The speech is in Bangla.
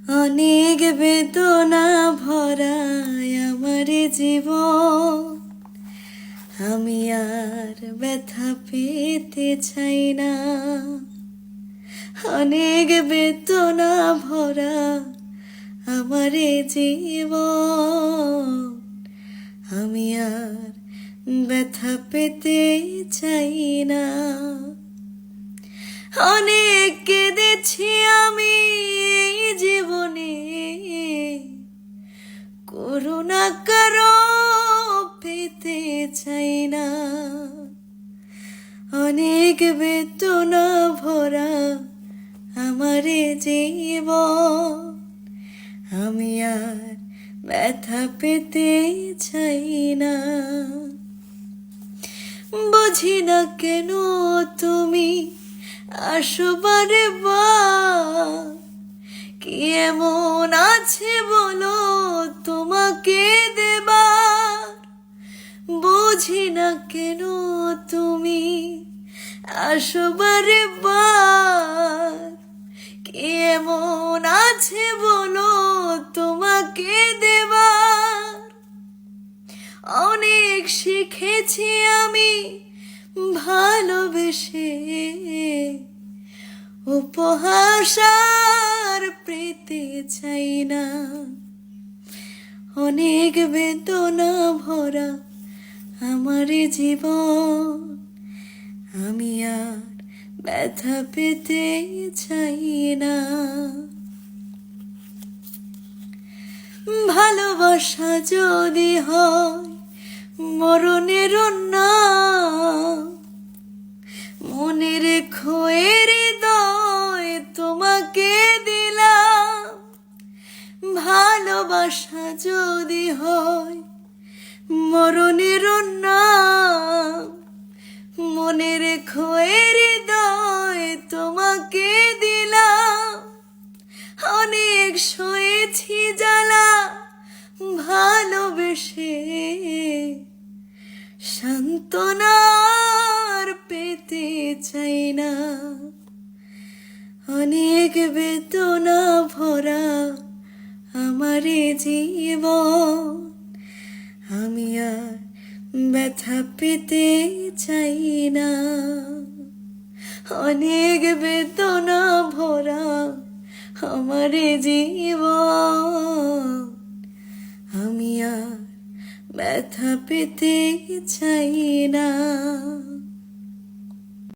অনেক বেদনা ভরায় আমার জীবন, আমি আর ব্যথা পেতে চাই না। অনেক বেদনা ভরা আমার জীবন, আমি আর ব্যথা পেতে চাই না। অনেক কেঁদেছি আমি এই জীবনে, করুণা কারো পেতে চাই না। অনেক বেদনা ভরা আমার জীবন, আমি আর ব্যথা পেতে চাই না। বুঝি না কেন তুমি আসো বারে বার, কি এমন আছে বলো তোমাকে দেবার। বুঝি না কেন তুমি আসো বারে বার, কি এমন আছে বলো তোমাকে দেবার। অনেক শিখেছি আমি ভালোবেসে, উপহাস আর পেতে চাই না। অনেক বেদনা ভরা আমার জীবন, আমি আর ব্যথা পেতে চাই না। ভালোবাসা যদি হয় মরণের নাম, মনে রেখো এ হৃদয় তোমাকে দিলাম। ভালোবাসা যদি হয় মরণের নাম, মনে রেখো এ হৃদয় তোমাকে দিলাম। অনেক সয়েছি জ্বালা ভালোবেসে, সান্ত্বনার পেতে চাই না। অনেক বেদনা ভরা আমার জীবন, আমি আর ব্যথা পেতে চাই না। অনেক বেদনা ভরা আমার জীবন, আমি আর ব্যথা পেতে চাই না।